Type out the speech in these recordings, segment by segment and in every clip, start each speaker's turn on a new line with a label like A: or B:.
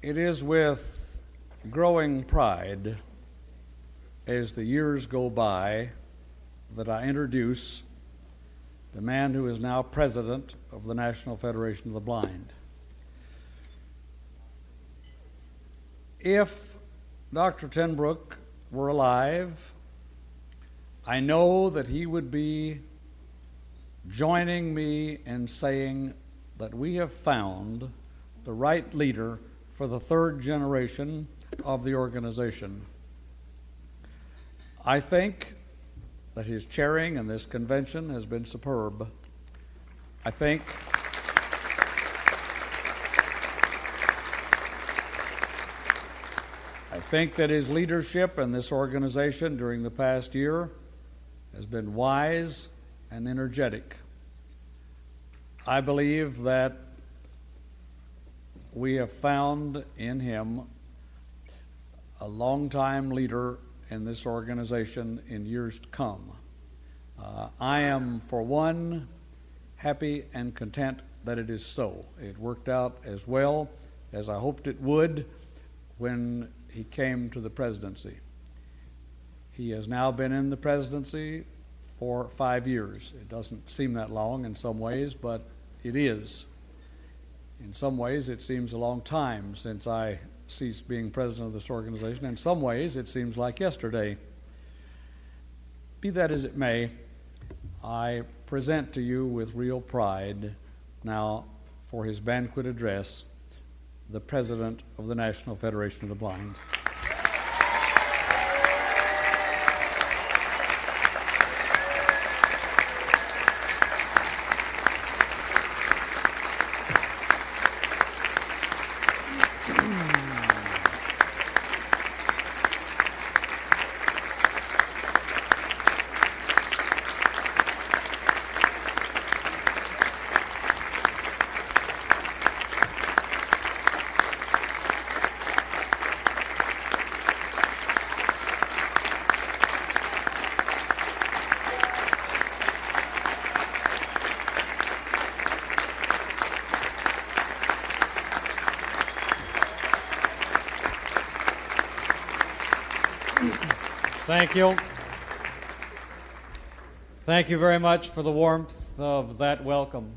A: It is with growing pride as the years go by that I introduce the man who is now president of the National Federation of the Blind. If Dr. Tenbrook were alive, I know that he would be joining me in saying that we have found the right leader for the third generation of the organization. I think that his chairing in this convention has been superb. I think that his leadership in this organization during the past year has been wise and energetic. I believe that we have found in him a longtime leader in this organization in years to come. I am, for one, happy and content that it is so. It worked out as well as I hoped it would when he came to the presidency. He has now been in the presidency for 5 years. It doesn't seem that long in some ways, but it is. In some ways, it seems a long time since I ceased being president of this organization. In some ways, it seems like yesterday. Be that as it may, I present to you with real pride now for his banquet address, the President of the National Federation of the Blind.
B: Thank you. Thank you very much for the warmth of that welcome.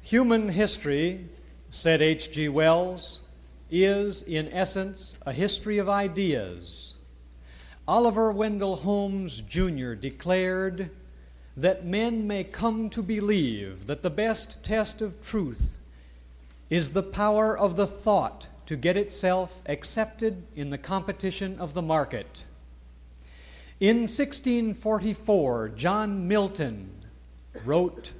B: Human history, said H.G. Wells, is in essence a history of ideas. Oliver Wendell Holmes, Jr. declared that men may come to believe that the best test of truth is the power of the thought to get itself accepted in the competition of the market. In 1644, John Milton wrote,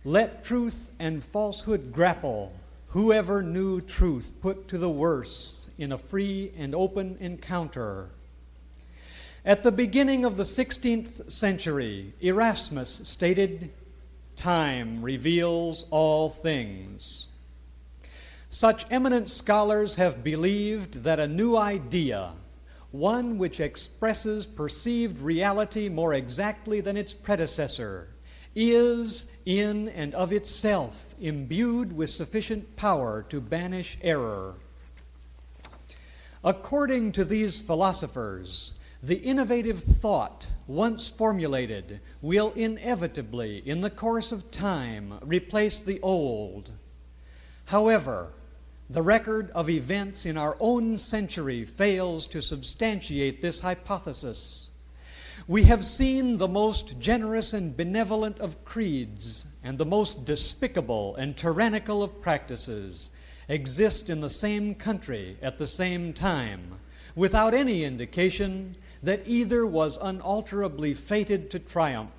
B: "Let truth and falsehood grapple. Whoever knew truth put to the worse in a free and open encounter." At the beginning of the 16th century, Erasmus stated, "Time reveals all things." Such eminent scholars have believed that a new idea, one which expresses perceived reality more exactly than its predecessor, is in and of itself imbued with sufficient power to banish error. According to these philosophers, the innovative thought, once formulated, will inevitably, in the course of time, replace the old. However, the record of events in our own century fails to substantiate this hypothesis. We have seen the most generous and benevolent of creeds and the most despicable and tyrannical of practices exist in the same country at the same time, without any indication that either was unalterably fated to triumph.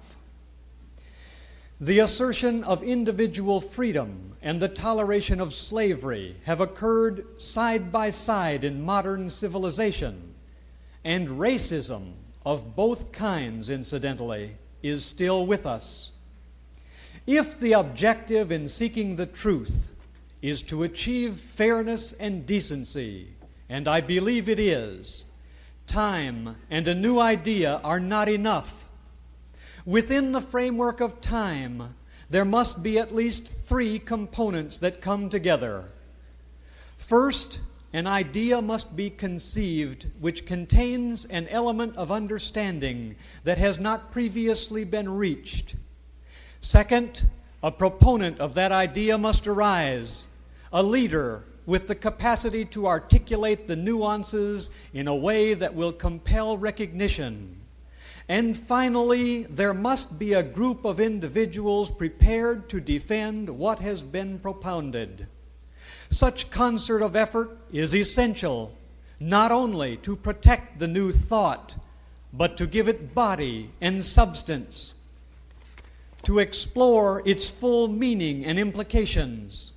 B: The assertion of individual freedom and the toleration of slavery have occurred side by side in modern civilization, and racism of both kinds, incidentally, is still with us. If the objective in seeking the truth is to achieve fairness and decency, and I believe it is, time and a new idea are not enough. Within the framework of time, there must be at least three components that come together: First, an idea must be conceived which contains an element of understanding that has not previously been reached. Second, a proponent of that idea must arise, a leader with the capacity to articulate the nuances in a way that will compel recognition. And finally, there must be a group of individuals prepared to defend what has been propounded. Such concert of effort is essential, not only to protect the new thought, but to give it body and substance, to explore its full meaning and implications.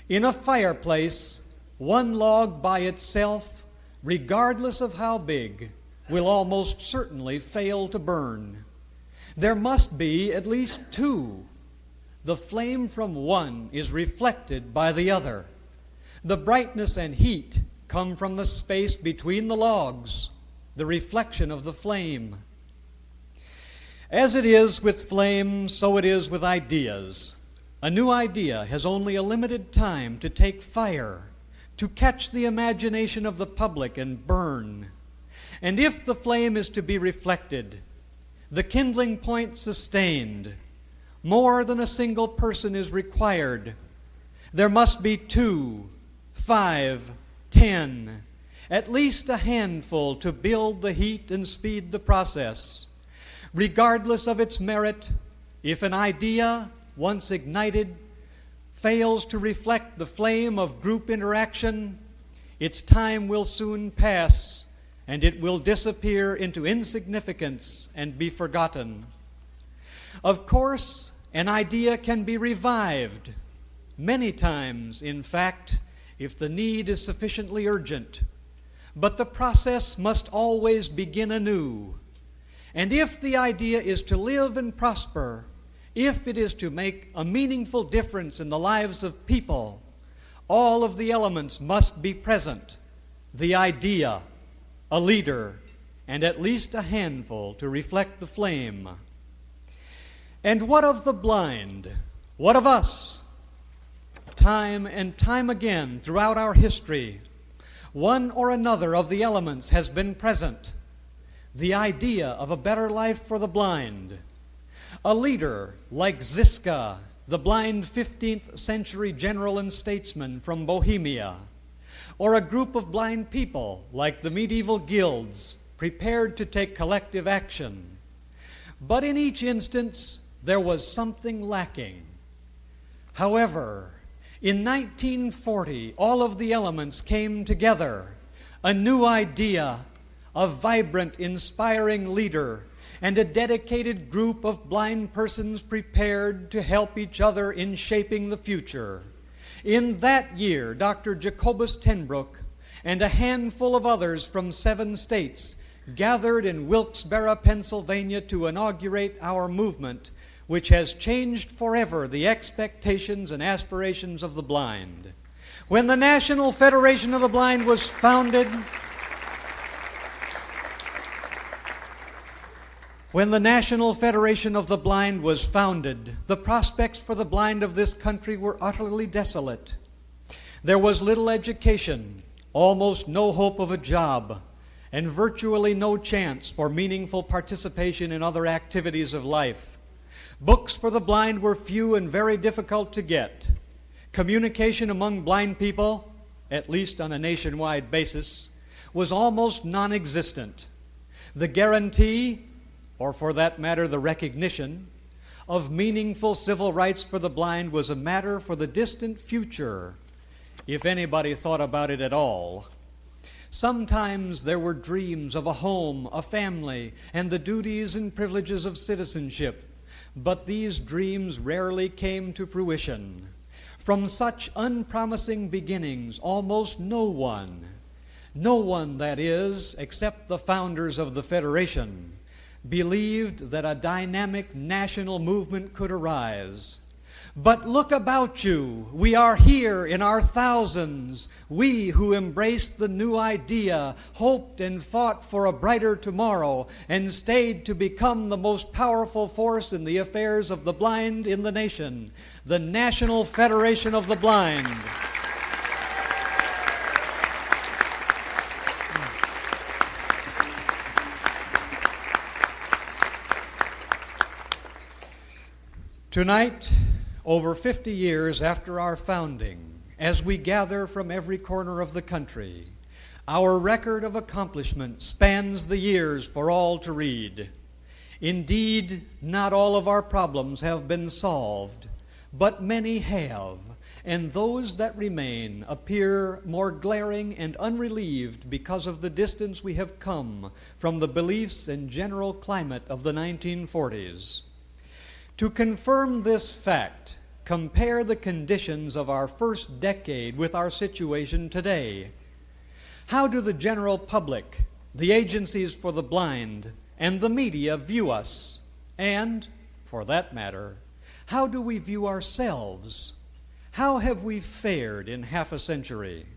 B: In a fireplace, one log by itself, regardless of how big, will almost certainly fail to burn. There must be at least two. The flame from one is reflected by the other. The brightness and heat come from the space between the logs, the reflection of the flame. As it is with flame, so it is with ideas. A new idea has only a limited time to take fire, to catch the imagination of the public and burn. And if the flame is to be reflected, the kindling point sustained, more than a single person is required. There must be 2, 5, 10, at least a handful to build the heat and speed the process. Regardless of its merit, if an idea, once ignited, fails to reflect the flame of group interaction, its time will soon pass, and it will disappear into insignificance and be forgotten. Of course, an idea can be revived, many times, in fact, if the need is sufficiently urgent. But the process must always begin anew. And if the idea is to live and prosper, if it is to make a meaningful difference in the lives of people, all of the elements must be present. The idea, a leader, and at least a handful to reflect the flame. And what of the blind? What of us? Time and time again throughout our history, one or another of the elements has been present. The idea of a better life for the blind. A leader like Ziska, the blind 15th century general and statesman from Bohemia, or a group of blind people like the medieval guilds prepared to take collective action. But in each instance, there was something lacking. However, in 1940, all of the elements came together. A new idea, a vibrant, inspiring leader, and a dedicated group of blind persons prepared to help each other in shaping the future. In that year, Dr. Jacobus Tenbrook and a handful of others from 7 states gathered in Wilkes-Barre, Pennsylvania to inaugurate our movement, which has changed forever the expectations and aspirations of the blind. When the National Federation of the Blind was founded, the prospects for the blind of this country were utterly desolate. There was little education, almost no hope of a job, and virtually no chance for meaningful participation in other activities of life. Books for the blind were few and very difficult to get. Communication among blind people, at least on a nationwide basis, was almost non-existent. The guarantee, or for that matter the recognition, of meaningful civil rights for the blind was a matter for the distant future, if anybody thought about it at all. Sometimes there were dreams of a home, a family, and the duties and privileges of citizenship, but these dreams rarely came to fruition. From such unpromising beginnings, almost no one, that is, except the founders of the Federation, believed that a dynamic national movement could arise. But look about you. We are here in our thousands. We who embraced the new idea, hoped and fought for a brighter tomorrow, and stayed to become the most powerful force in the affairs of the blind in the nation, the National Federation of the Blind. Tonight, over 50 years after our founding, as we gather from every corner of the country, our record of accomplishment spans the years for all to read. Indeed, not all of our problems have been solved, but many have, and those that remain appear more glaring and unrelieved because of the distance we have come from the beliefs and general climate of the 1940s. To confirm this fact, compare the conditions of our first decade with our situation today. How do the general public, the agencies for the blind, and the media view us? And, for that matter, how do we view ourselves? How have we fared in half a century?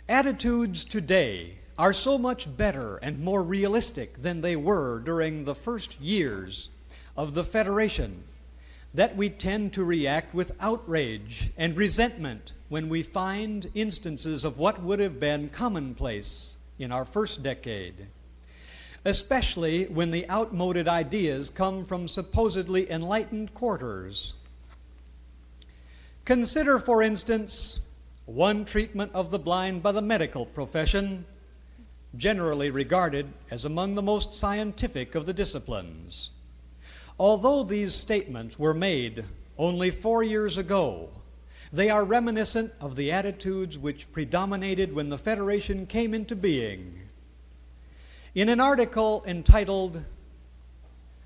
B: Attitudes today are so much better and more realistic than they were during the first years of the Federation that we tend to react with outrage and resentment when we find instances of what would have been commonplace in our first decade, especially when the outmoded ideas come from supposedly enlightened quarters. Consider, for instance, one treatment of the blind by the medical profession, generally regarded as among the most scientific of the disciplines. Although these statements were made only 4 years ago, they are reminiscent of the attitudes which predominated when the Federation came into being. In an article entitled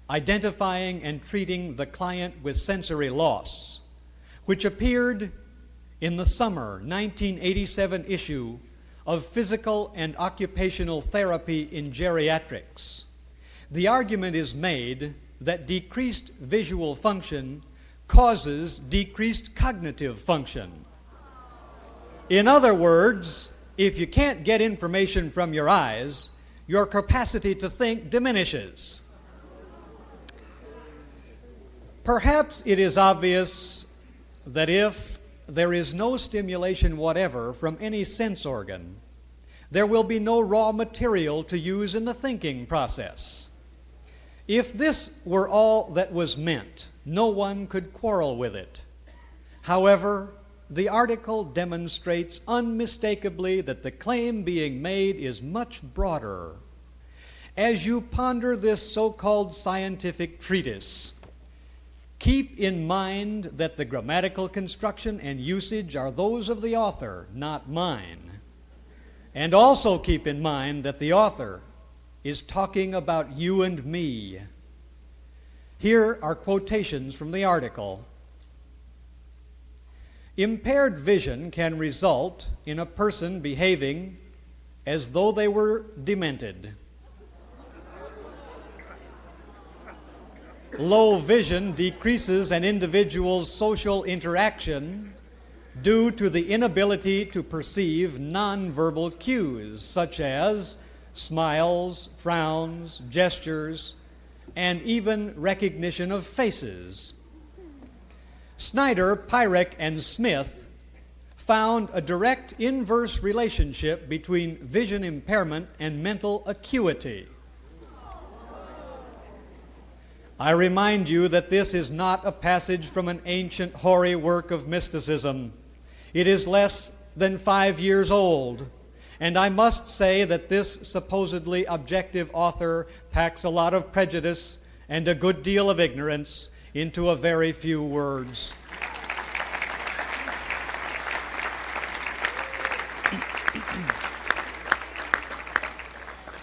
B: "Identifying and Treating the Client with Sensory Loss," which appeared in the summer 1987 issue of Physical and Occupational Therapy in Geriatrics, the argument is made that decreased visual function causes decreased cognitive function. In other words, if you can't get information from your eyes, your capacity to think diminishes. Perhaps it is obvious that if there is no stimulation whatever from any sense organ, there will be no raw material to use in the thinking process. If this were all that was meant, no one could quarrel with it. However, the article demonstrates unmistakably that the claim being made is much broader. As you ponder this so-called scientific treatise, keep in mind that the grammatical construction and usage are those of the author, not mine. And also keep in mind that the author is talking about you and me. Here are quotations from the article. Impaired vision can result in a person behaving as though they were demented. Low vision decreases an individual's social interaction due to the inability to perceive nonverbal cues such as smiles, frowns, gestures, and even recognition of faces. Snyder, Pyrek, and Smith found a direct inverse relationship between vision impairment and mental acuity. I remind you that this is not a passage from an ancient hoary work of mysticism. It is less than 5 years old. And I must say that this supposedly objective author packs a lot of prejudice and a good deal of ignorance into a very few words.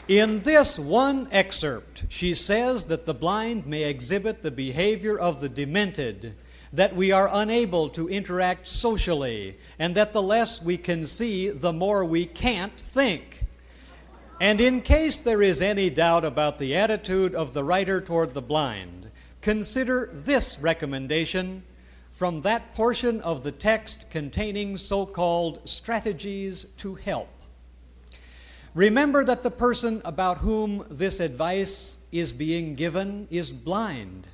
B: In this one excerpt, she says that the blind may exhibit the behavior of the demented, that we are unable to interact socially, and that the less we can see, the more we can't think. And in case there is any doubt about the attitude of the writer toward the blind, consider this recommendation from that portion of the text containing so-called strategies to help. Remember that the person about whom this advice is being given is blind,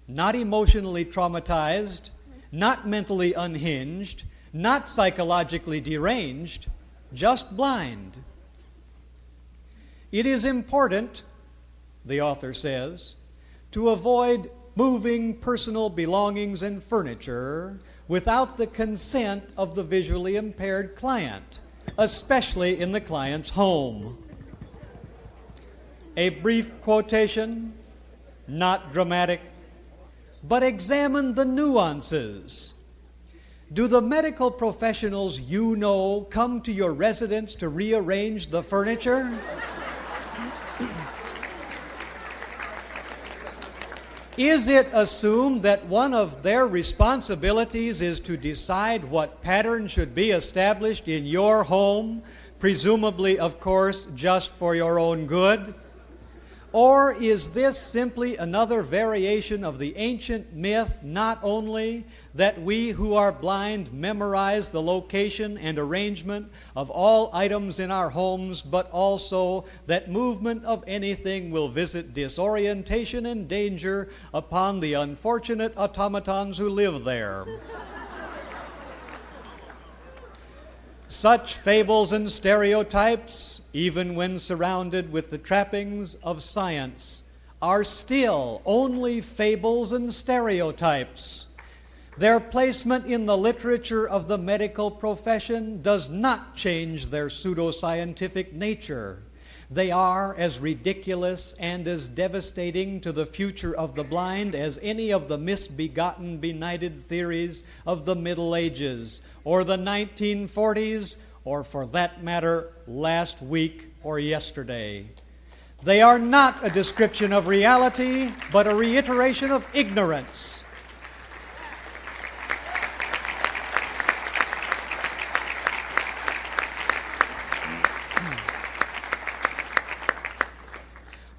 B: not emotionally traumatized, not mentally unhinged, not psychologically deranged, just blind. It is important, the author says, to avoid moving personal belongings and furniture without the consent of the visually impaired client, especially in the client's home. A brief quotation, not dramatic, but examine the nuances. Do the medical professionals you know come to your residence to rearrange the furniture? Is it assumed that one of their responsibilities is to decide what pattern should be established in your home, presumably, of course, just for your own good? Or is this simply another variation of the ancient myth, not only that we who are blind memorize the location and arrangement of all items in our homes, but also that movement of anything will visit disorientation and danger upon the unfortunate automatons who live there? Such fables and stereotypes, even when surrounded with the trappings of science, are still only fables and stereotypes. Their placement in the literature of the medical profession does not change their pseudoscientific nature. They are as ridiculous and as devastating to the future of the blind as any of the misbegotten, benighted theories of the Middle Ages, or the 1940s, or for that matter, last week or yesterday. They are not a description of reality, but a reiteration of ignorance.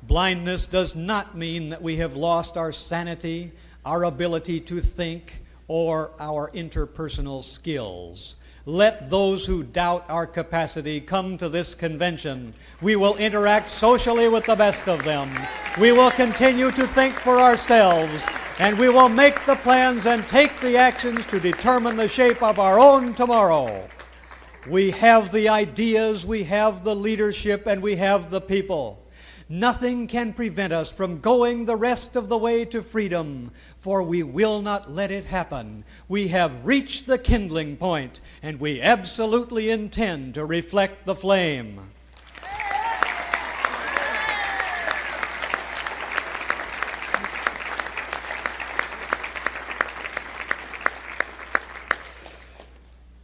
B: Blindness does not mean that we have lost our sanity, our ability to think, or our interpersonal skills. Let those who doubt our capacity come to this convention. We will interact socially with the best of them. We will continue to think for ourselves, and we will make the plans and take the actions to determine the shape of our own tomorrow. We have the ideas, we have the leadership, and we have the people. Nothing can prevent us from going the rest of the way to freedom, for we will not let it happen. We have reached the kindling point, and we absolutely intend to reflect the flame.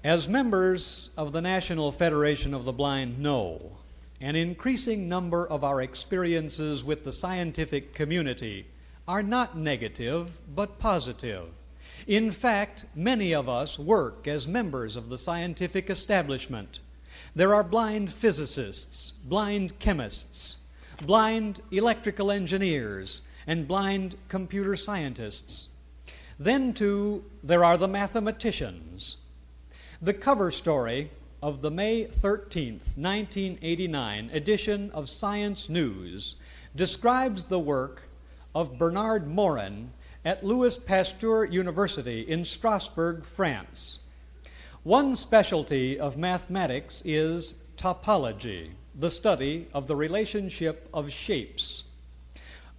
B: As members of the National Federation of the Blind know, an increasing number of our experiences with the scientific community are not negative, but positive. In fact, many of us work as members of the scientific establishment. There are blind physicists, blind chemists, blind electrical engineers, and blind computer scientists. Then, too, there are the mathematicians. The cover story of the May 13th, 1989 edition of Science News describes the work of Bernard Morin at Louis Pasteur University in Strasbourg, France. One specialty of mathematics is topology, the study of the relationship of shapes.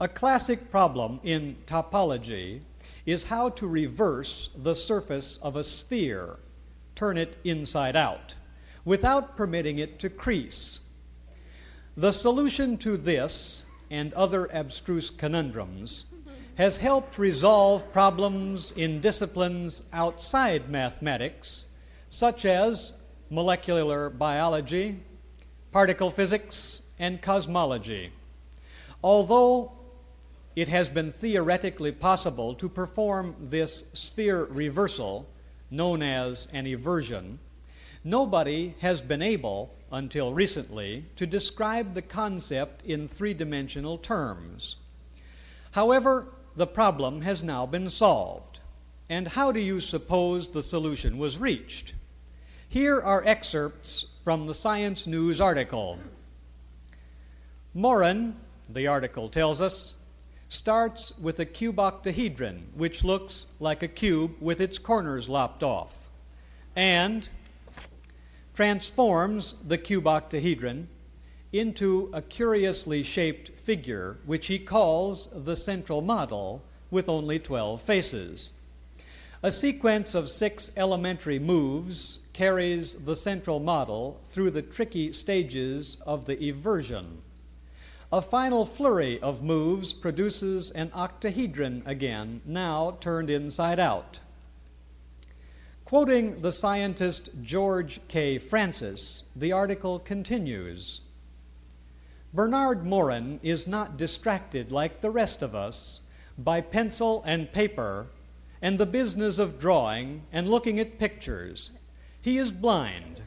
B: A classic problem in topology is how to reverse the surface of a sphere, turn it inside out, without permitting it to crease. The solution to this and other abstruse conundrums has helped resolve problems in disciplines outside mathematics, such as molecular biology, particle physics, and cosmology. Although it has been theoretically possible to perform this sphere reversal, known as an eversion, nobody has been able, until recently, to describe the concept in three-dimensional terms. However, the problem has now been solved. And how do you suppose the solution was reached? Here are excerpts from the Science News article. Morin, the article tells us, starts with a cuboctahedron, which looks like a cube with its corners lopped off, and transforms the cuboctahedron into a curiously shaped figure, which he calls the central model, with only 12 faces. A sequence of 6 elementary moves carries the central model through the tricky stages of the eversion. A final flurry of moves produces an octahedron again, now turned inside out. Quoting the scientist George K. Francis, the article continues, Bernard Morin is not distracted like the rest of us by pencil and paper and the business of drawing and looking at pictures. He is blind.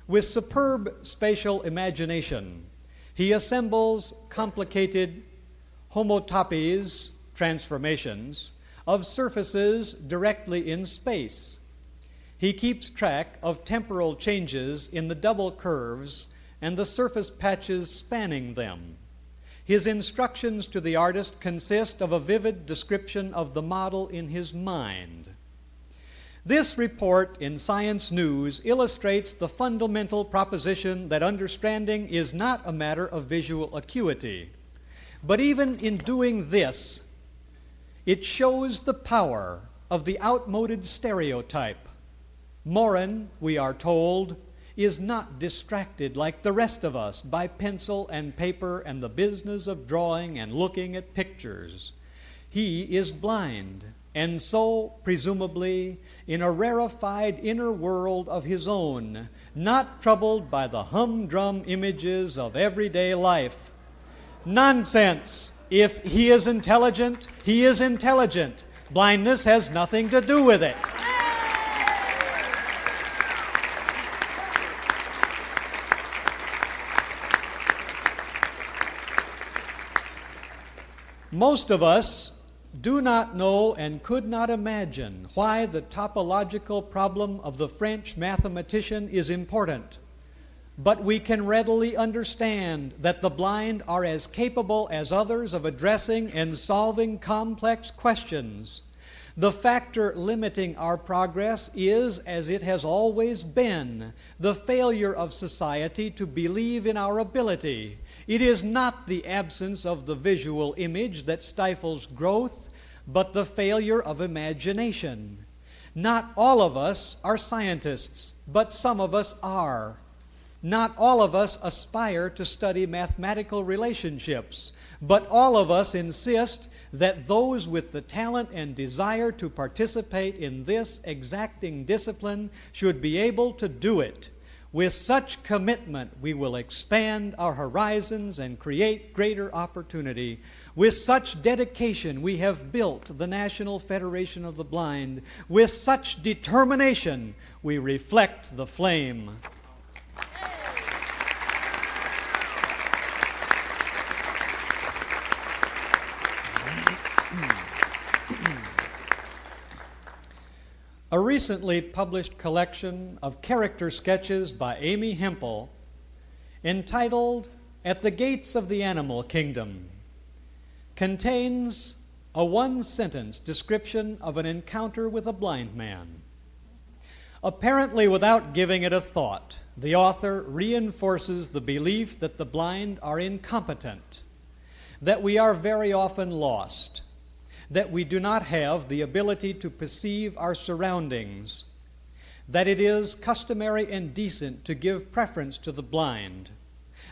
B: With superb spatial imagination, he assembles complicated homotopies, transformations, of surfaces directly in space. He keeps track of temporal changes in the double curves and the surface patches spanning them. His instructions to the artist consist of a vivid description of the model in his mind. This report in Science News illustrates the fundamental proposition that understanding is not a matter of visual acuity. But even in doing this, it shows the power of the outmoded stereotype. Morin, we are told, is not distracted like the rest of us by pencil and paper and the business of drawing and looking at pictures. He is blind, and so, presumably, in a rarefied inner world of his own, not troubled by the humdrum images of everyday life. Nonsense! If he is intelligent, he is intelligent. Blindness has nothing to do with it. Most of us do not know and could not imagine why the topological problem of the French mathematician is important. But we can readily understand that the blind are as capable as others of addressing and solving complex questions. The factor limiting our progress is, as it has always been, the failure of society to believe in our ability. It is not the absence of the visual image that stifles growth, but the failure of imagination. Not all of us are scientists, but some of us are. Not all of us aspire to study mathematical relationships, but all of us insist that those with the talent and desire to participate in this exacting discipline should be able to do it. With such commitment, we will expand our horizons and create greater opportunity. With such dedication, we have built the National Federation of the Blind. With such determination, we reflect the flame. A recently published collection of character sketches by Amy Hempel, entitled At the Gates of the Animal Kingdom, contains a one-sentence description of an encounter with a blind man. Apparently without giving it a thought, the author reinforces the belief that the blind are incompetent, that we are very often lost, that we do not have the ability to perceive our surroundings, that it is customary and decent to give preference to the blind,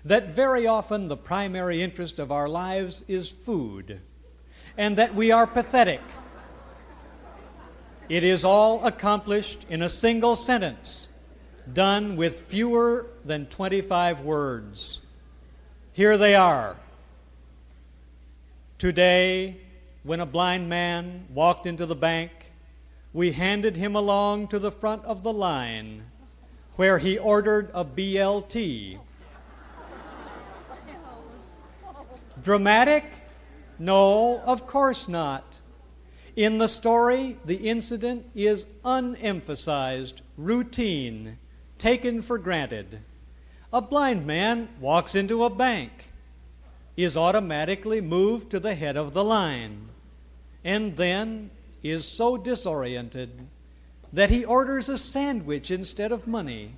B: that very often the primary interest of our lives is food, and that we are pathetic. It is all accomplished in a single sentence, done with fewer than 25 words. Here they are. Today, when a blind man walked into the bank, we handed him along to the front of the line, where he ordered a BLT. Dramatic? No, of course not. In the story, the incident is unemphasized, routine, taken for granted. A blind man walks into a bank, is automatically moved to the head of the line, and then is so disoriented that he orders a sandwich instead of money.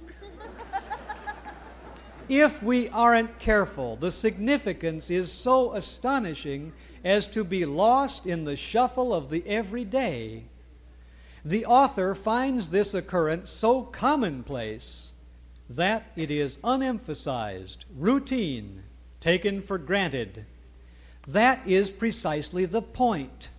B: If we aren't careful, the significance is so astonishing as to be lost in the shuffle of the everyday. The author finds this occurrence so commonplace that it is unemphasized, routine, taken for granted. That is precisely the point.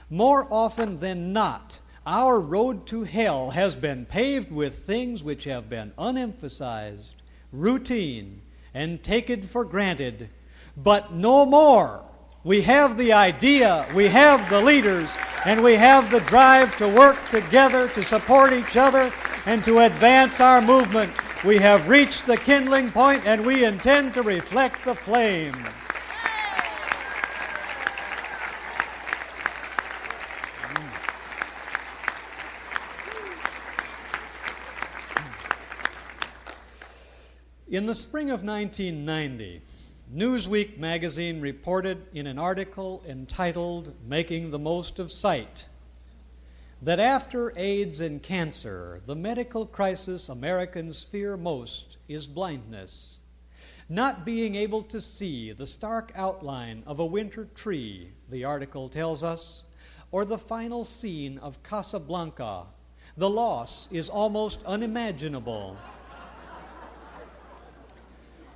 B: More often than not, our road to hell has been paved with things which have been unemphasized, routine, and taken for granted. But no more. We have the idea, we have the leaders, and we have the drive to work together to support each other and to advance our movement. We have reached the kindling point, and we intend to reflect the flame. In the spring of 1990, Newsweek magazine reported in an article entitled "Making the Most of Sight" that after AIDS and cancer, the medical crisis Americans fear most is blindness. Not being able to see the stark outline of a winter tree, the article tells us, or the final scene of Casablanca. The loss is almost unimaginable.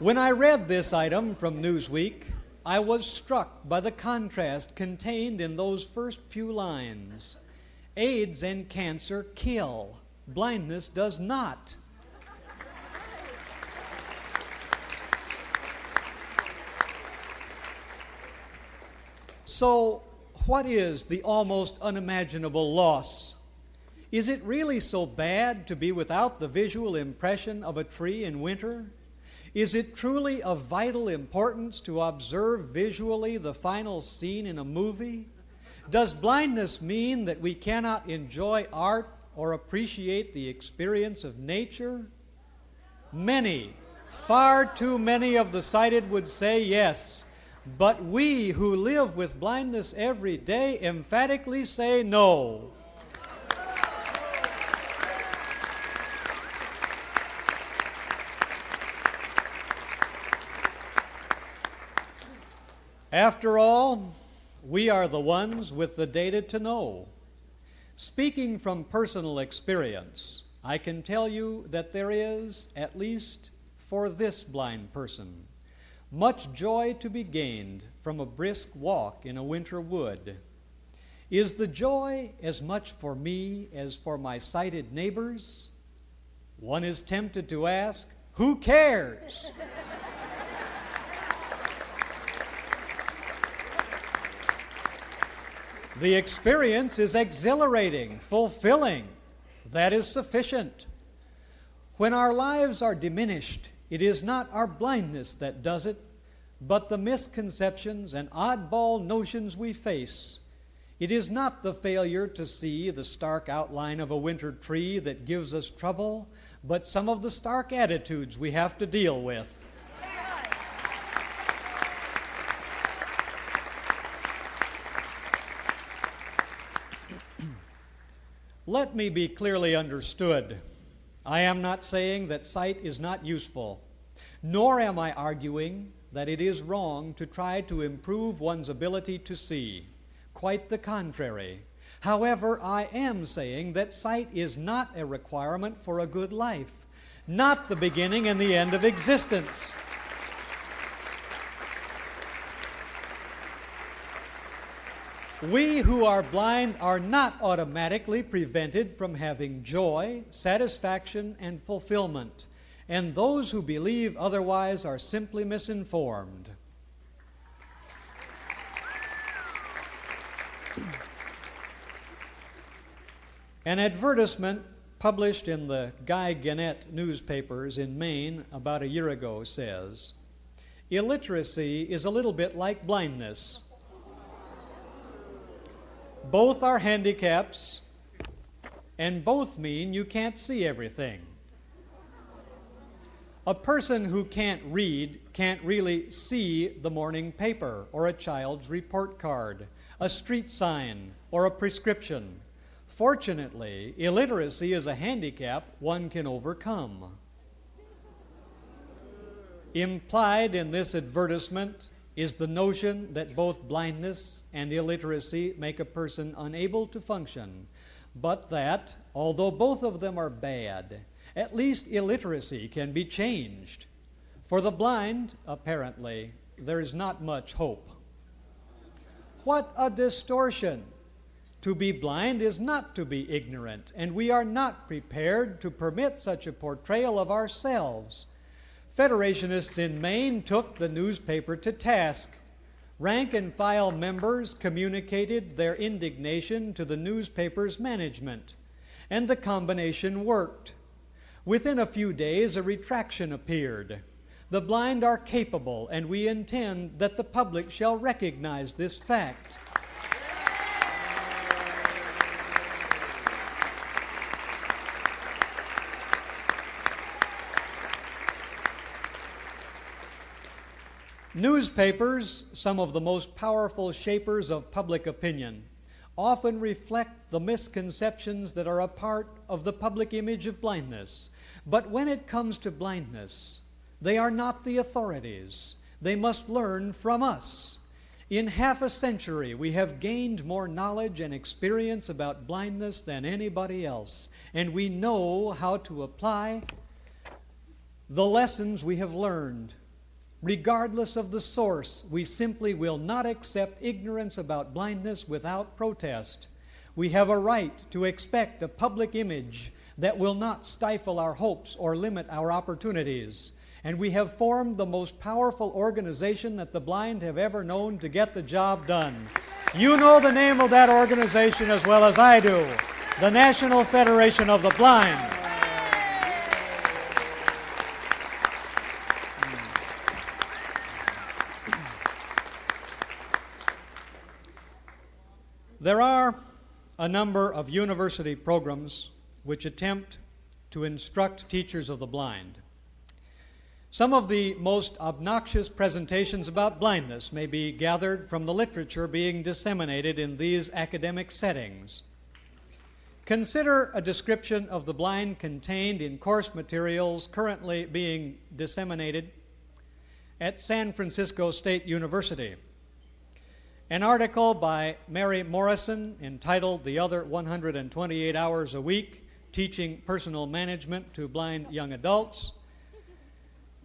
B: When I read this item from Newsweek, I was struck by the contrast contained in those first few lines. AIDS and cancer kill. Blindness does not. So, what is the almost unimaginable loss? Is it really so bad to be without the visual impression of a tree in winter? Is it truly of vital importance to observe visually the final scene in a movie? Does blindness mean that we cannot enjoy art or appreciate the experience of nature? Many, far too many of the sighted would say yes, but we who live with blindness every day emphatically say no. After all, we are the ones with the data to know. Speaking from personal experience, I can tell you that there is, at least for this blind person, much joy to be gained from a brisk walk in a winter wood. Is the joy as much for me as for my sighted neighbors? One is tempted to ask, who cares? The experience is exhilarating, fulfilling. That is sufficient. When our lives are diminished, it is not our blindness that does it, but the misconceptions and oddball notions we face. It is not the failure to see the stark outline of a winter tree that gives us trouble, but some of the stark attitudes we have to deal with. Let me be clearly understood. I am not saying that sight is not useful, nor am I arguing that it is wrong to try to improve one's ability to see. Quite the contrary. However, I am saying that sight is not a requirement for a good life, not the beginning and the end of existence. We who are blind are not automatically prevented from having joy, satisfaction, and fulfillment, and those who believe otherwise are simply misinformed. An advertisement published in the Guy Gannett newspapers in Maine about a year ago says, "Illiteracy is a little bit like blindness. Both are handicaps, and both mean you can't see everything. A person who can't read can't really see the morning paper or a child's report card, a street sign, or a prescription. Fortunately, illiteracy is a handicap one can overcome." Implied in this advertisement is the notion that both blindness and illiteracy make a person unable to function, but that, although both of them are bad, at least illiteracy can be changed. For the blind, apparently, there is not much hope. What a distortion! To be blind is not to be ignorant, and we are not prepared to permit such a portrayal of ourselves. Federationists in Maine took the newspaper to task. Rank and file members communicated their indignation to the newspaper's management, and the combination worked. Within a few days, a retraction appeared. The blind are capable, and we intend that the public shall recognize this fact. Newspapers, some of the most powerful shapers of public opinion, often reflect the misconceptions that are a part of the public image of blindness. But when it comes to blindness, they are not the authorities. They must learn from us. In half a century, we have gained more knowledge and experience about blindness than anybody else, and we know how to apply the lessons we have learned. Regardless of the source, we simply will not accept ignorance about blindness without protest. We have a right to expect a public image that will not stifle our hopes or limit our opportunities. And we have formed the most powerful organization that the blind have ever known to get the job done. You know the name of that organization as well as I do, the National Federation of the Blind. There are a number of university programs which attempt to instruct teachers of the blind. Some of the most obnoxious presentations about blindness may be gathered from the literature being disseminated in these academic settings. Consider a description of the blind contained in course materials currently being disseminated at San Francisco State University. An article by Mary Morrison entitled "The Other 128 Hours a Week, Teaching Personal Management to Blind Young Adults"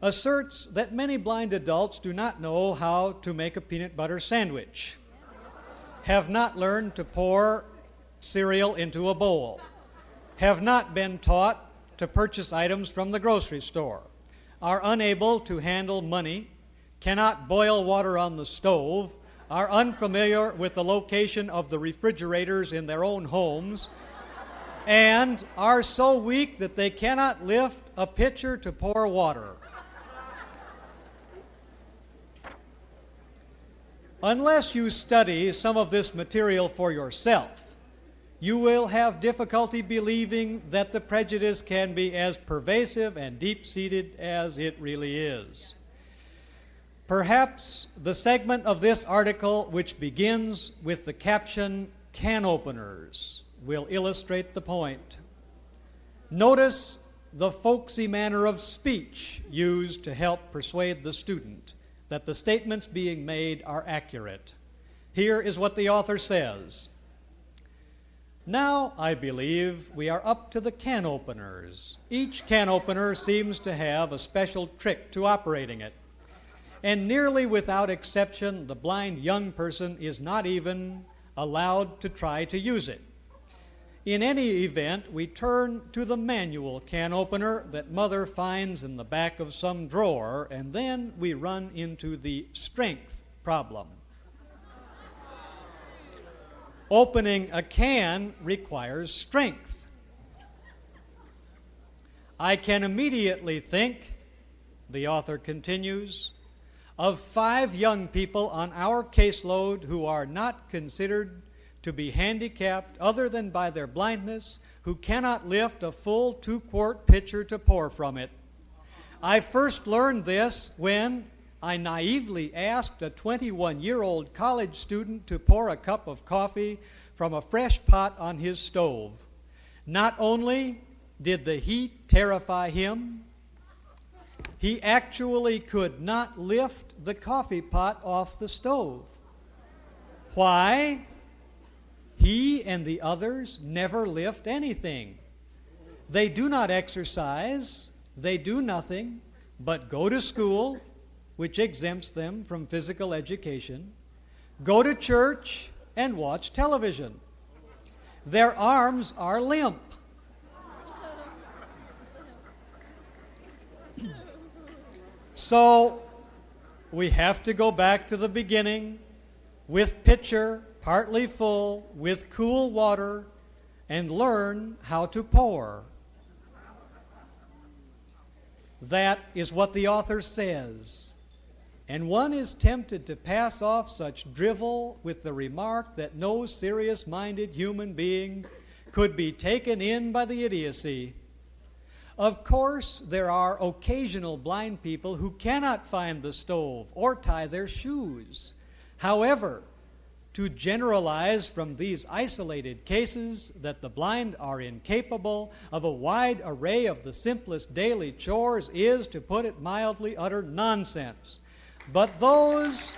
B: asserts that many blind adults do not know how to make a peanut butter sandwich, have not learned to pour cereal into a bowl, have not been taught to purchase items from the grocery store, are unable to handle money, cannot boil water on the stove, are unfamiliar with the location of the refrigerators in their own homes, and are so weak that they cannot lift a pitcher to pour water. Unless you study some of this material for yourself, you will have difficulty believing that the prejudice can be as pervasive and deep-seated as it really is. Perhaps the segment of this article which begins with the caption, "Can Openers," will illustrate the point. Notice the folksy manner of speech used to help persuade the student that the statements being made are accurate. Here is what the author says. "Now, I believe, we are up to the can openers. Each can opener seems to have a special trick to operating it. And nearly without exception, the blind young person is not even allowed to try to use it. In any event, we turn to the manual can opener that mother finds in the back of some drawer, and then we run into the strength problem. Opening a can requires strength. I can immediately think," the author continues, "of 5 young people on our caseload who are not considered to be handicapped other than by their blindness, who cannot lift a full 2-quart pitcher to pour from it. I first learned this when I naively asked a 21-year-old college student to pour a cup of coffee from a fresh pot on his stove. Not only did the heat terrify him, he actually could not lift the coffee pot off the stove. Why? He and the others never lift anything. They do not exercise, they do nothing but go to school, which exempts them from physical education, go to church, and watch television. Their arms are limp. So we have to go back to the beginning with pitcher partly full with cool water and learn how to pour. That is what the author says. And one is tempted to pass off such drivel with the remark that no serious-minded human being could be taken in by the idiocy. Of course, there are occasional blind people who cannot find the stove or tie their shoes. However, to generalize from these isolated cases that the blind are incapable of a wide array of the simplest daily chores is, to put it mildly, utter nonsense. But those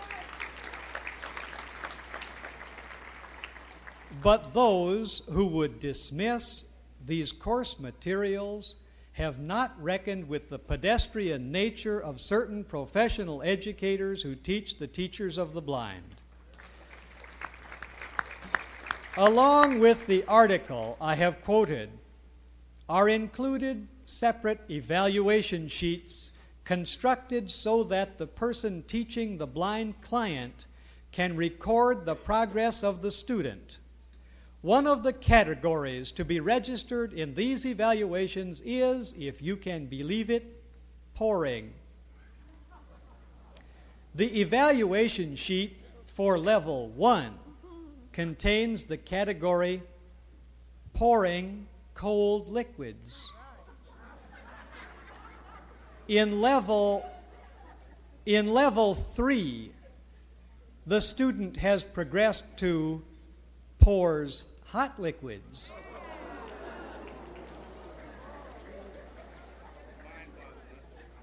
B: who would dismiss these coarse materials have not reckoned with the pedestrian nature of certain professional educators who teach the teachers of the blind. Along with the article I have quoted are included separate evaluation sheets constructed so that the person teaching the blind client can record the progress of the student. One of the categories to be registered in these evaluations is, if you can believe it, pouring. The evaluation sheet for level 1 contains the category pouring cold liquids. In level 3, the student has progressed to pours hot liquids.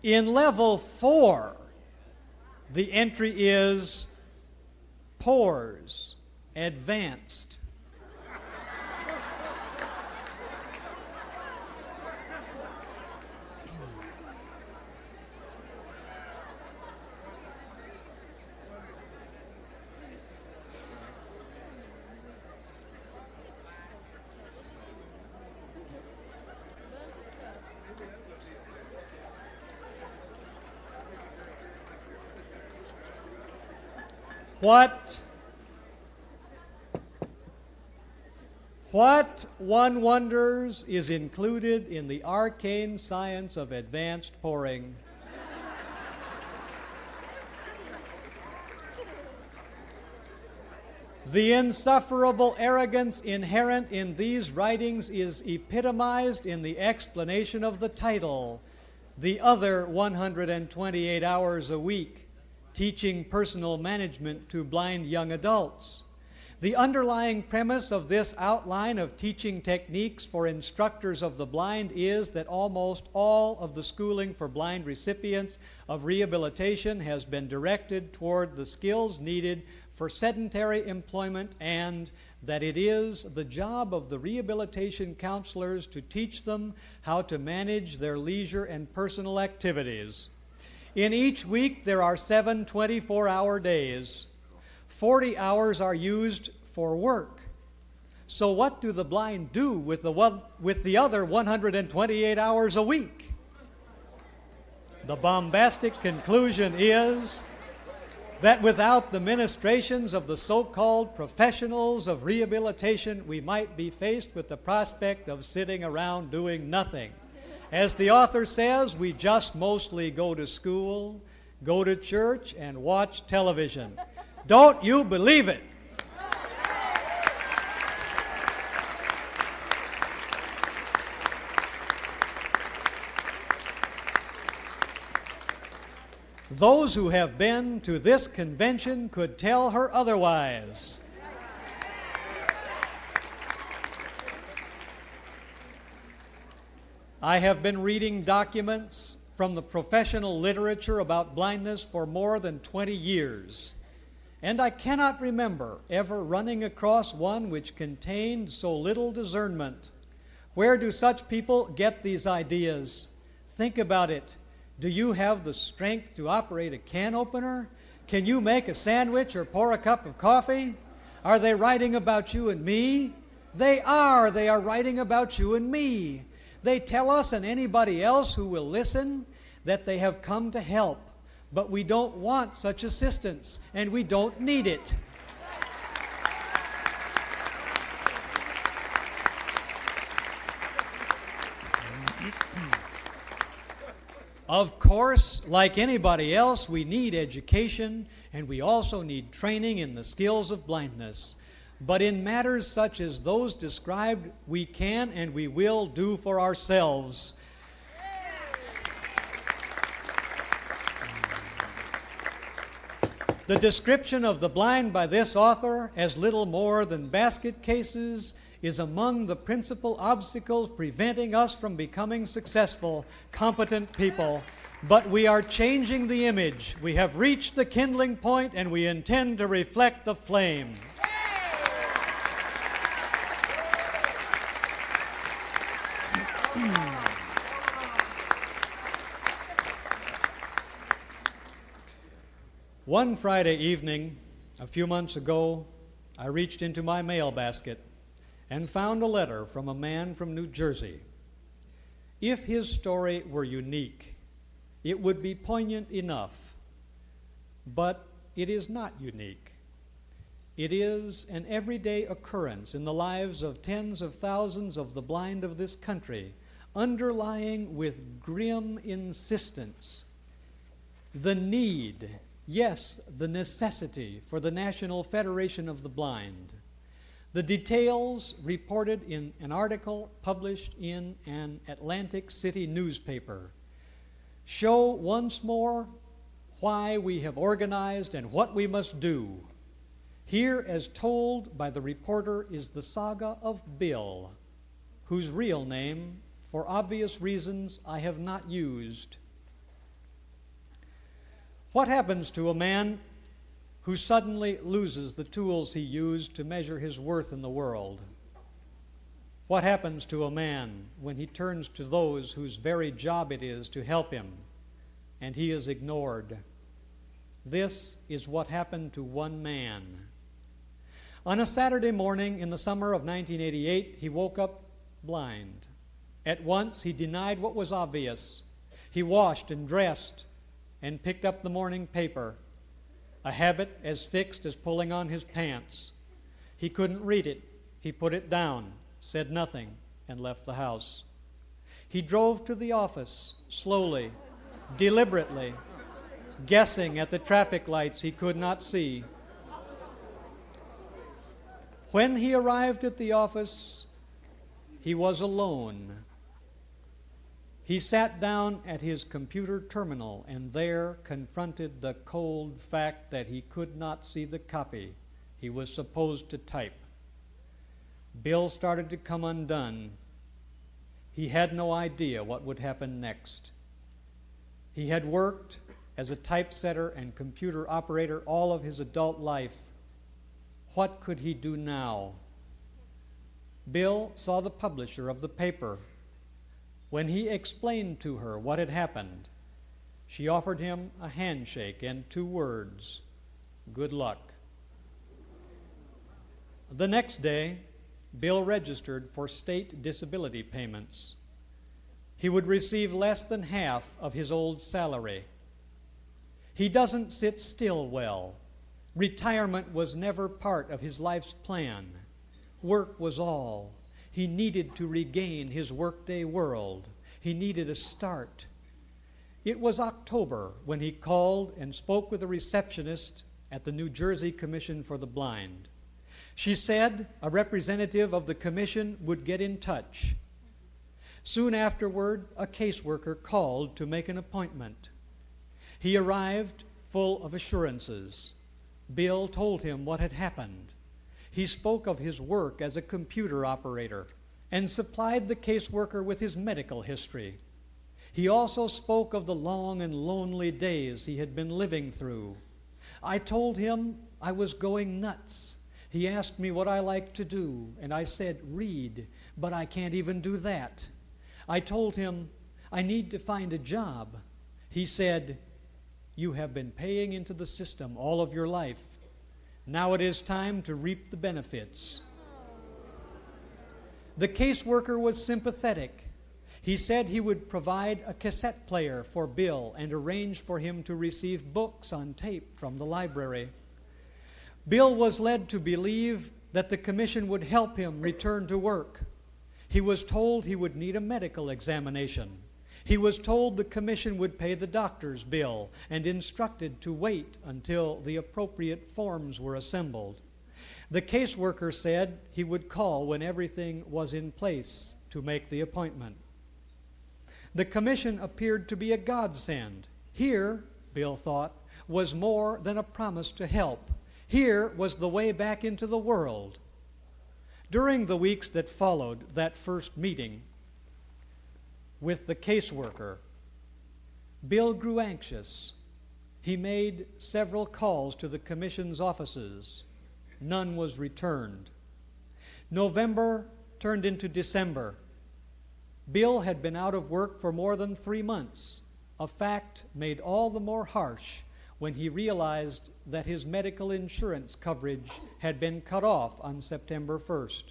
B: In level 4, the entry is pours advanced. What, one wonders, is included in the arcane science of advanced pouring? The insufferable arrogance inherent in these writings is epitomized in the explanation of the title, The Other 128 Hours a Week, Teaching Personal Management to Blind Young Adults. The underlying premise of this outline of teaching techniques for instructors of the blind is that almost all of the schooling for blind recipients of rehabilitation has been directed toward the skills needed for sedentary employment, and that it is the job of the rehabilitation counselors to teach them how to manage their leisure and personal activities. In each week, there are 7 24-hour days. 40 hours are used for work. So what do the blind do with the other 128 hours a week? The bombastic conclusion is that without the ministrations of the so-called professionals of rehabilitation, we might be faced with the prospect of sitting around doing nothing. As the author says, we just mostly go to school, go to church, and watch television. Don't you believe it? Those who have been to this convention could tell her otherwise. I have been reading documents from the professional literature about blindness for more than 20 years, and I cannot remember ever running across one which contained so little discernment. Where do such people get these ideas? Think about it. Do you have the strength to operate a can opener? Can you make a sandwich or pour a cup of coffee? Are they writing about you and me? They are. They are writing about you and me. They tell us and anybody else who will listen that they have come to help, but we don't want such assistance, and we don't need it. Of course, like anybody else, we need education, and we also need training in the skills of blindness. But in matters such as those described, we can and we will do for ourselves. The description of the blind by this author, as little more than basket cases, is among the principal obstacles preventing us from becoming successful, competent people. But we are changing the image. We have reached the kindling point, and we intend to reflect the flame. One Friday evening, a few months ago, I reached into my mail basket and found a letter from a man from New Jersey. If his story were unique, it would be poignant enough, but it is not unique. It is an everyday occurrence in the lives of tens of thousands of the blind of this country, underlying with grim insistence the need, yes, the necessity for the National Federation of the Blind. The details reported in an article published in an Atlantic City newspaper show once more why we have organized and what we must do. Here, as told by the reporter, is the saga of Bill, whose real name, for obvious reasons, I have not used. What happens to a man who suddenly loses the tools he used to measure his worth in the world? What happens to a man when he turns to those whose very job it is to help him, and he is ignored? This is what happened to one man. On a Saturday morning in the summer of 1988, he woke up blind. At once, he denied what was obvious. He washed and dressed and picked up the morning paper, a habit as fixed as pulling on his pants. He couldn't read it. He put it down, said nothing, and left the house. He drove to the office slowly, deliberately, guessing at the traffic lights he could not see. When he arrived at the office, he was alone. He sat down at his computer terminal and there confronted the cold fact that he could not see the copy he was supposed to type. Bill started to come undone. He had no idea what would happen next. He had worked as a typesetter and computer operator all of his adult life. What could he do now? Bill saw the publisher of the paper. When he explained to her what had happened, she offered him a handshake and 2 words: good luck. The next day, Bill registered for state disability payments. He would receive less than half of his old salary. He doesn't sit still well. Retirement was never part of his life's plan. Work was all. He needed to regain his workday world. He needed a start. It was October when he called and spoke with a receptionist at the New Jersey Commission for the Blind. She said a representative of the commission would get in touch. Soon afterward, a caseworker called to make an appointment. He arrived full of assurances. Bill told him what had happened. He spoke of his work as a computer operator and supplied the caseworker with his medical history. He also spoke of the long and lonely days he had been living through. I told him I was going nuts. He asked me what I liked to do, and I said, read, but I can't even do that. I told him I need to find a job. He said, you have been paying into the system all of your life. Now it is time to reap the benefits. The caseworker was sympathetic. He said he would provide a cassette player for Bill and arrange for him to receive books on tape from the library. Bill was led to believe that the commission would help him return to work. He was told he would need a medical examination. He was told the commission would pay the doctor's bill and instructed to wait until the appropriate forms were assembled. The caseworker said he would call when everything was in place to make the appointment. The commission appeared to be a godsend. Here, Bill thought, was more than a promise to help. Here was the way back into the world. During the weeks that followed that first meeting with the caseworker, Bill grew anxious. He made several calls to the commission's offices. None was returned. November turned into December. Bill had been out of work for more than 3 months, a fact made all the more harsh when he realized that his medical insurance coverage had been cut off on September 1st.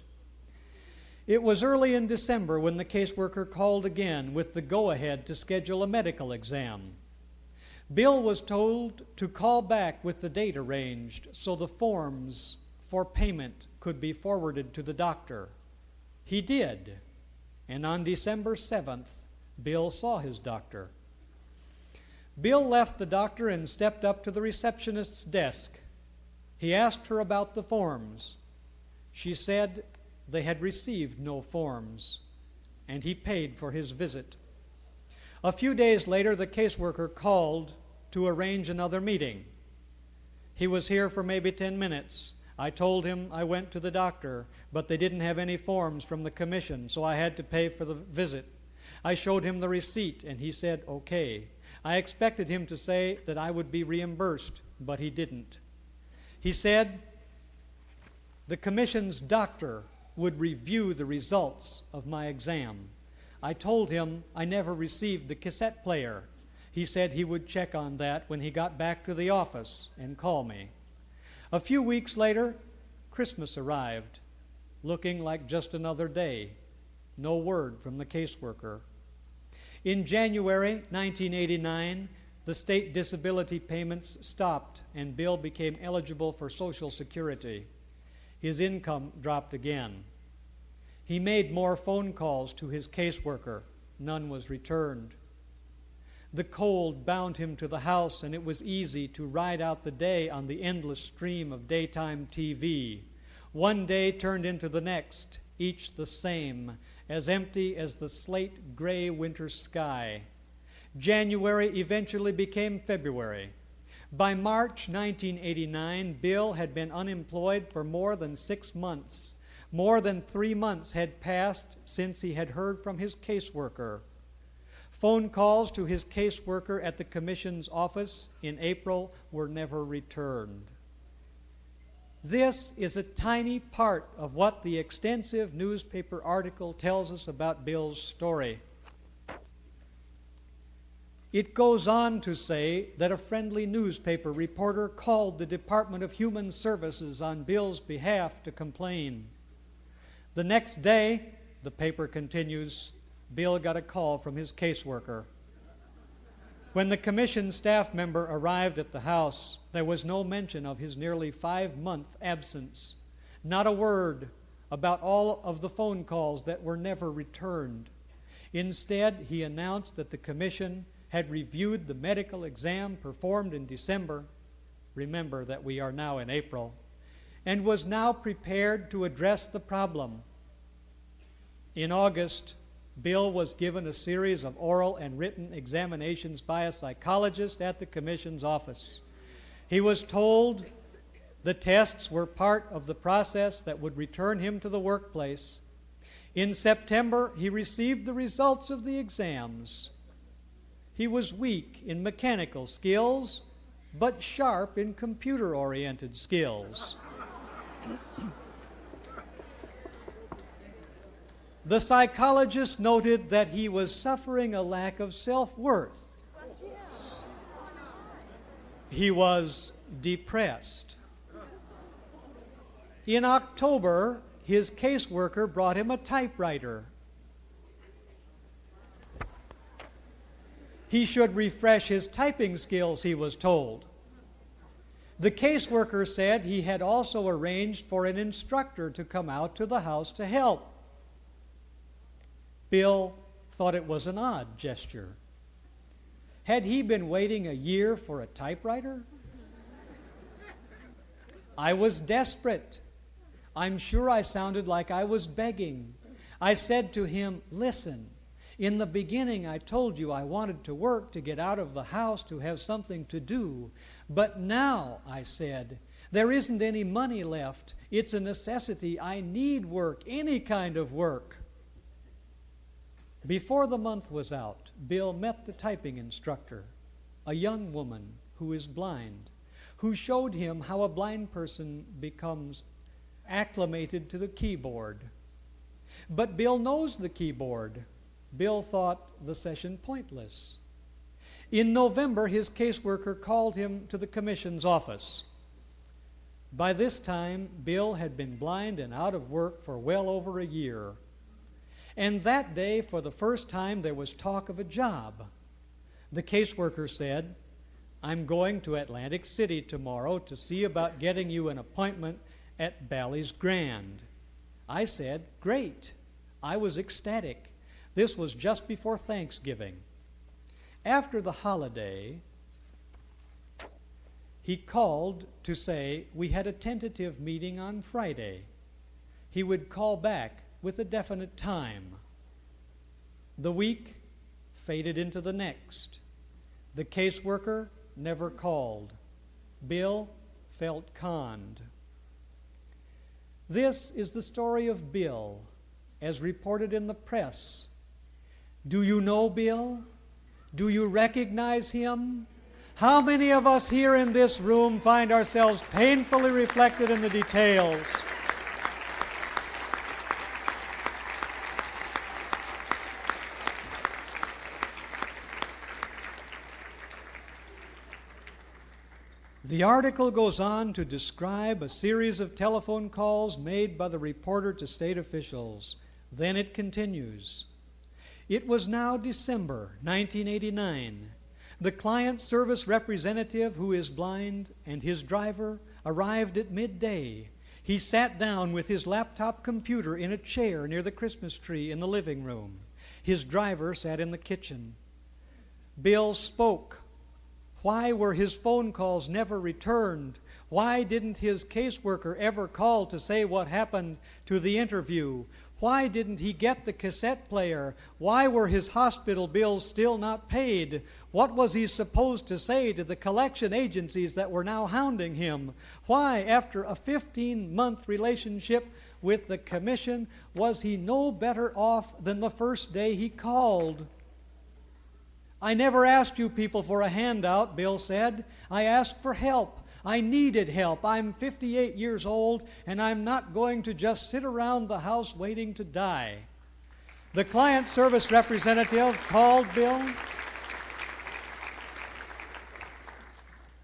B: It was early in December when the caseworker called again with the go-ahead to schedule a medical exam. Bill was told to call back with the date arranged so the forms for payment could be forwarded to the doctor. He did, and on December 7th, Bill saw his doctor. Bill left the doctor and stepped up to the receptionist's desk. He asked her about the forms. She said they had received no forms, and he paid for his visit. A few days later, the caseworker called to arrange another meeting. He was here for maybe 10 minutes. I told him I went to the doctor, but they didn't have any forms from the commission, so I had to pay for the visit. I showed him the receipt, and he said, okay. I expected him to say that I would be reimbursed, but he didn't. He said the commission's doctor would review the results of my exam. I told him I never received the cassette player. He said he would check on that when he got back to the office and call me. A few weeks later, Christmas arrived, looking like just another day. No word from the caseworker. In January 1989, the state disability payments stopped and Bill became eligible for Social Security. His income dropped again. He made more phone calls to his caseworker. None was returned. The cold bound him to the house, and it was easy to ride out the day on the endless stream of daytime TV. One day turned into the next, each the same, as empty as the slate gray winter sky. January eventually became February. By March 1989, Bill had been unemployed for more than 6 months. More than 3 months had passed since he had heard from his caseworker. Phone calls to his caseworker at the commission's office in April were never returned. This is a tiny part of what the extensive newspaper article tells us about Bill's story. It goes on to say that a friendly newspaper reporter called the Department of Human Services on Bill's behalf to complain. The next day, the paper continues, Bill got a call from his caseworker. When the commission staff member arrived at the house, there was no mention of his nearly 5-month absence. Not a word about all of the phone calls that were never returned. Instead, he announced that the commission had reviewed the medical exam performed in December, remember that we are now in April, and was now prepared to address the problem. In August, Bill was given a series of oral and written examinations by a psychologist at the commission's office. He was told the tests were part of the process that would return him to the workplace. In September, he received the results of the exams. He was weak in mechanical skills, but sharp in computer-oriented skills. The psychologist noted that he was suffering a lack of self-worth. He was depressed. In October, his caseworker brought him a typewriter. He should refresh his typing skills, he was told. The caseworker said he had also arranged for an instructor to come out to the house to help. Bill thought it was an odd gesture. Had he been waiting a year for a typewriter? I was desperate. I'm sure I sounded like I was begging. I said to him, "Listen, in the beginning I told you I wanted to work, to get out of the house, to have something to do. But now," I said, "there isn't any money left. It's a necessity. I need work, any kind of work." Before the month was out, Bill met the typing instructor, a young woman who is blind, who showed him how a blind person becomes acclimated to the keyboard. But Bill knows the keyboard. Bill thought the session pointless. In November, his caseworker called him to the commission's office. By this time, Bill had been blind and out of work for well over a year. And that day, for the first time, there was talk of a job. The caseworker said, "I'm going to Atlantic City tomorrow to see about getting you an appointment at Bally's Grand." I said, "Great." I was ecstatic. This was just before Thanksgiving. After the holiday, he called to say we had a tentative meeting on Friday. He would call back with a definite time. The week faded into the next. The caseworker never called. Bill felt conned. This is the story of Bill, as reported in the press. Do you know Bill? Do you recognize him? How many of us here in this room find ourselves painfully reflected in the details? The article goes on to describe a series of telephone calls made by the reporter to state officials. Then it continues. It was now December 1989. The client service representative, who is blind, and his driver arrived at midday. He sat down with his laptop computer in a chair near the Christmas tree in the living room. His driver sat in the kitchen. Bill spoke. Why were his phone calls never returned? Why didn't his caseworker ever call to say what happened to the interview? Why didn't he get the cassette player? Why were his hospital bills still not paid? What was he supposed to say to the collection agencies that were now hounding him? Why, after a 15-month relationship with the commission, was he no better off than the first day he called? I never asked you people for a handout, Bill said. I asked for help. I needed help. I'm 58 years old, and I'm not going to just sit around the house waiting to die. The client service representative called Bill.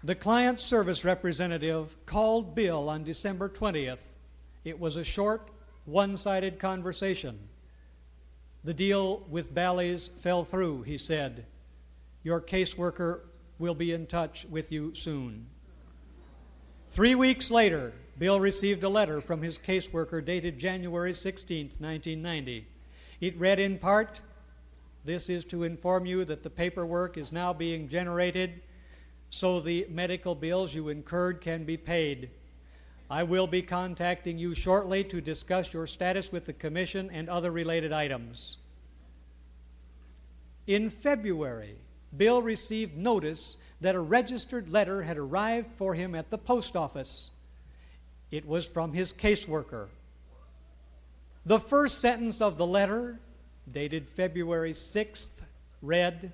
B: The client service representative called Bill on December 20th. It was a short, one-sided conversation. The deal with Bally's fell through, he said. Your caseworker will be in touch with you soon. 3 weeks later, Bill received a letter from his caseworker dated January 16th, 1990. It read in part, "This is to inform you that the paperwork is now being generated so the medical bills you incurred can be paid. I will be contacting you shortly to discuss your status with the commission and other related items." In February, Bill received notice that a registered letter had arrived for him at the post office. It was from his caseworker. The first sentence of the letter, dated February 6th, read,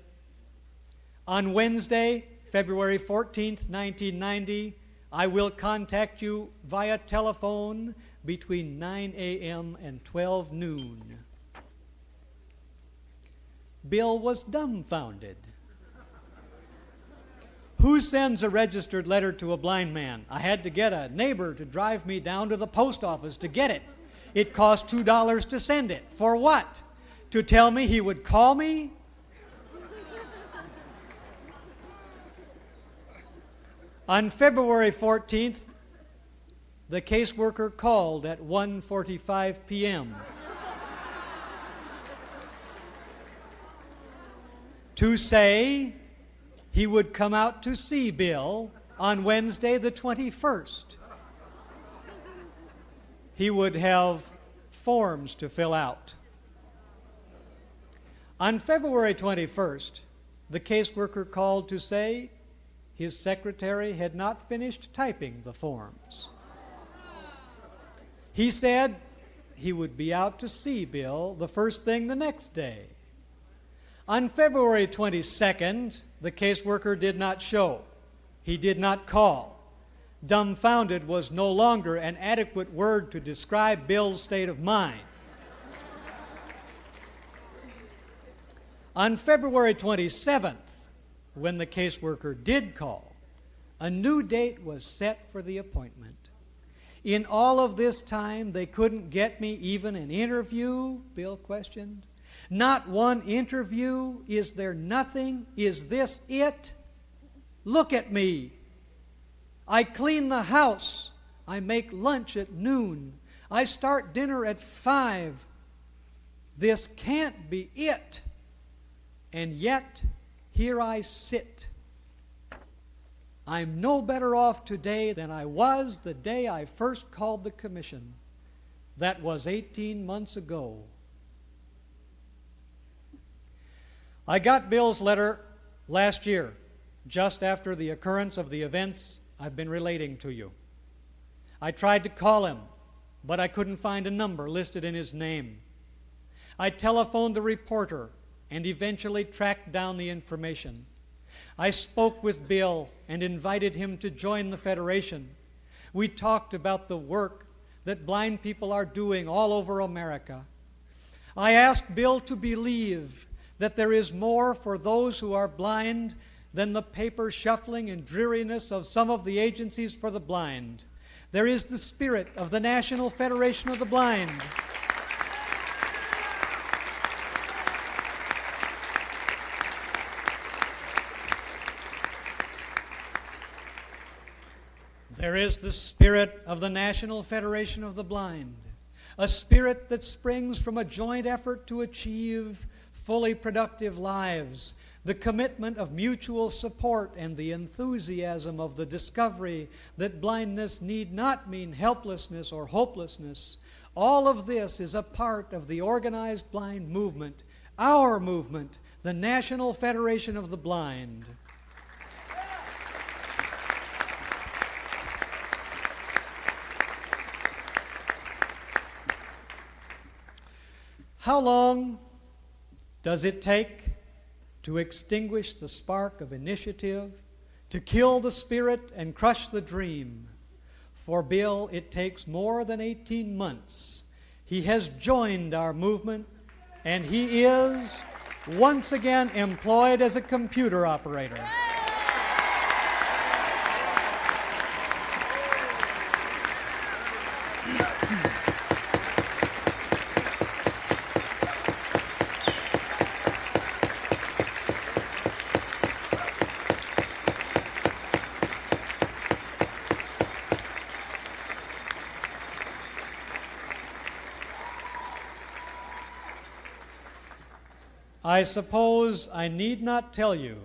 B: On Wednesday, February 14th, 1990, I will contact you via telephone between 9 a.m. and 12 noon. Bill was dumbfounded. Who sends a registered letter to a blind man? I had to get a neighbor to drive me down to the post office to get it. It cost $2 to send it. For what? To tell me he would call me? On February 14th, the caseworker called at 1:45 p.m. to say he would come out to see Bill on Wednesday the 21st. He would have forms to fill out. On February 21st, the caseworker called to say his secretary had not finished typing the forms. He said he would be out to see Bill the first thing the next day. On February 22nd, the caseworker did not show. He did not call. Dumbfounded was no longer an adequate word to describe Bill's state of mind. On February 27th, when the caseworker did call, a new date was set for the appointment. In all of this time, they couldn't get me even an interview, Bill questioned. Not one interview? Is there nothing? Is this it? Look at me. I clean the house. I make lunch at noon. I start dinner at 5. This can't be it. And yet, here I sit. I'm no better off today than I was the day I first called the commission. That was 18 months ago. I got Bill's letter last year, just after the occurrence of the events I've been relating to you. I tried to call him, but I couldn't find a number listed in his name. I telephoned the reporter and eventually tracked down the information. I spoke with Bill and invited him to join the Federation. We talked about the work that blind people are doing all over America. I asked Bill to believe that there is more for those who are blind than the paper shuffling and dreariness of some of the agencies for the blind. There is the spirit of the National Federation of the Blind. There is the spirit of the National Federation of the Blind, a spirit that springs from a joint effort to achieve fully productive lives, the commitment of mutual support, and the enthusiasm of the discovery that blindness need not mean helplessness or hopelessness. All of this is a part of the organized blind movement, our movement, the National Federation of the Blind. How long does it take to extinguish the spark of initiative, to kill the spirit and crush the dream? For Bill, it takes more than 18 months. He has joined our movement, and he is once again employed as a computer operator. I suppose I need not tell you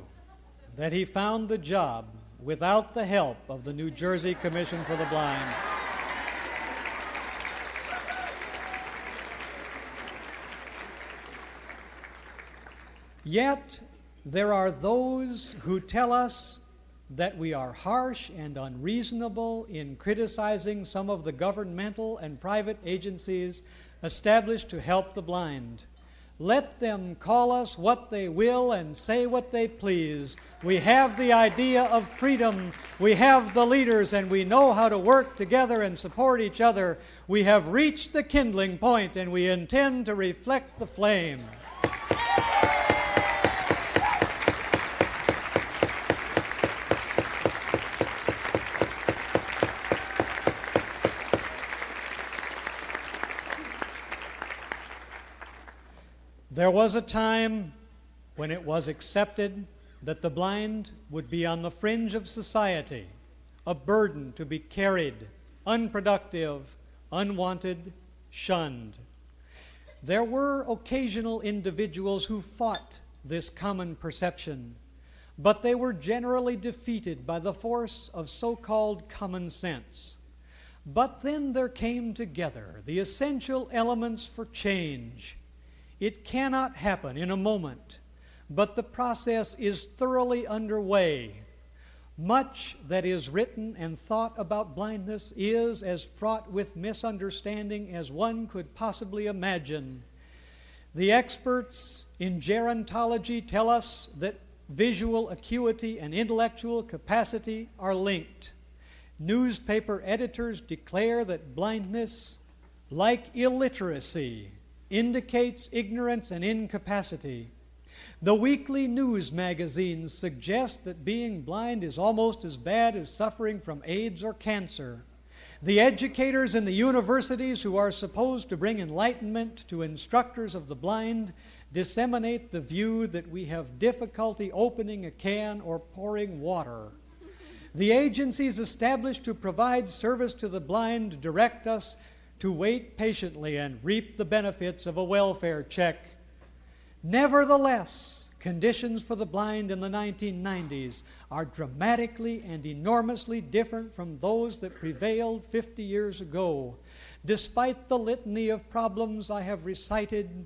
B: that he found the job without the help of the New Jersey Commission for the Blind. Yet there are those who tell us that we are harsh and unreasonable in criticizing some of the governmental and private agencies established to help the blind. Let them call us what they will and say what they please. We have the idea of freedom. We have the leaders, and we know how to work together and support each other. We have reached the kindling point, and we intend to reflect the flame. There was a time when it was accepted that the blind would be on the fringe of society, a burden to be carried, unproductive, unwanted, shunned. There were occasional individuals who fought this common perception, but they were generally defeated by the force of so-called common sense. But then there came together the essential elements for change. It cannot happen in a moment, but the process is thoroughly underway. Much that is written and thought about blindness is as fraught with misunderstanding as one could possibly imagine. The experts in gerontology tell us that visual acuity and intellectual capacity are linked. Newspaper editors declare that blindness, like illiteracy, indicates ignorance and incapacity. The weekly news magazines suggest that being blind is almost as bad as suffering from AIDS or cancer. The educators in the universities who are supposed to bring enlightenment to instructors of the blind disseminate the view that we have difficulty opening a can or pouring water. The agencies established to provide service to the blind direct us to wait patiently and reap the benefits of a welfare check. Nevertheless, conditions for the blind in the 1990s are dramatically and enormously different from those that prevailed 50 years ago. Despite the litany of problems I have recited,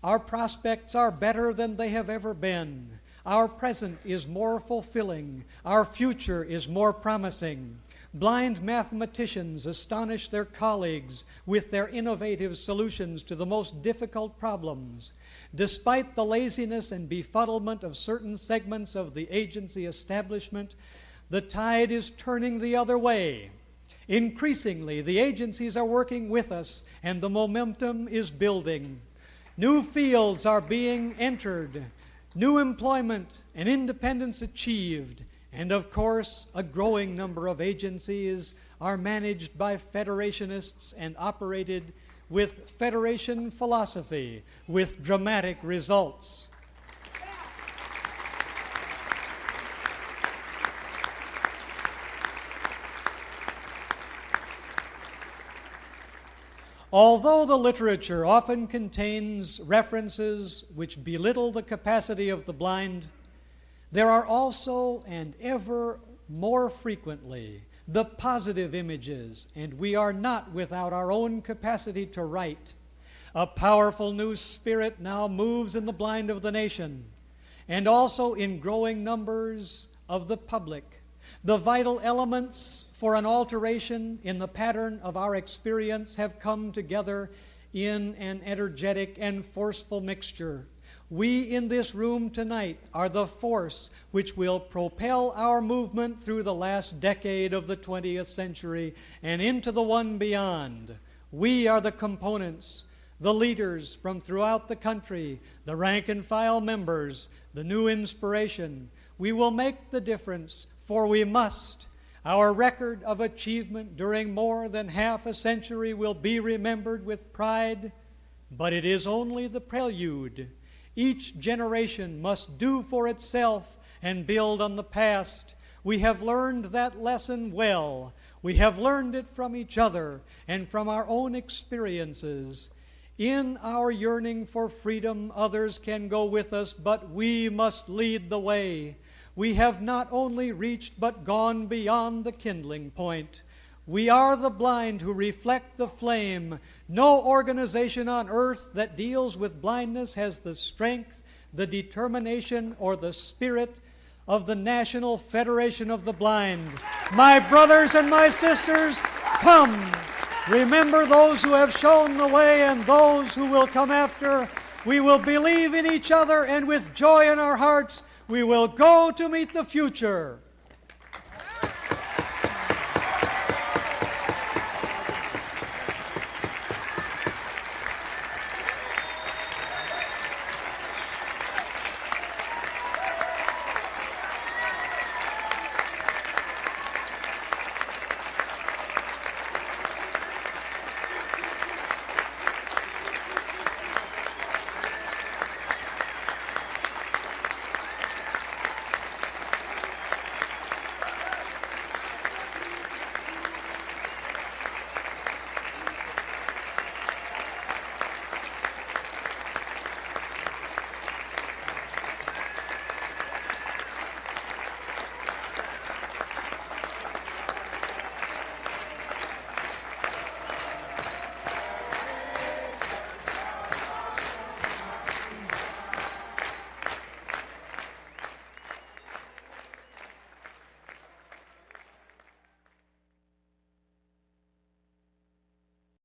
B: our prospects are better than they have ever been. Our present is more fulfilling. Our future is more promising. Blind mathematicians astonish their colleagues with their innovative solutions to the most difficult problems. Despite the laziness and befuddlement of certain segments of the agency establishment, the tide is turning the other way. Increasingly, the agencies are working with us, and the momentum is building. New fields are being entered, new employment and independence achieved. And of course, a growing number of agencies are managed by federationists and operated with federation philosophy, with dramatic results. Although the literature often contains references which belittle the capacity of the blind, there are also, and ever more frequently, the positive images, and we are not without our own capacity to write. A powerful new spirit now moves in the blind of the nation, and also in growing numbers of the public. The vital elements for an alteration in the pattern of our experience have come together in an energetic and forceful mixture. We in this room tonight are the force which will propel our movement through the last decade of the 20th century and into the one beyond. We are the components, the leaders from throughout the country, the rank and file members, the new inspiration. We will make the difference, for we must. Our record of achievement during more than half a century will be remembered with pride, but it is only the prelude. Each generation must do for itself and build on the past. We have learned that lesson well. We have learned it from each other and from our own experiences. In our yearning for freedom, others can go with us, but we must lead the way. We have not only reached but gone beyond the kindling point. We are the blind who reflect the flame. No organization on earth that deals with blindness has the strength, the determination, or the spirit of the National Federation of the Blind. My brothers and my sisters, come. Remember those who have shown the way and those who will come after. We will believe in each other, and with joy in our hearts, we will go to meet the future.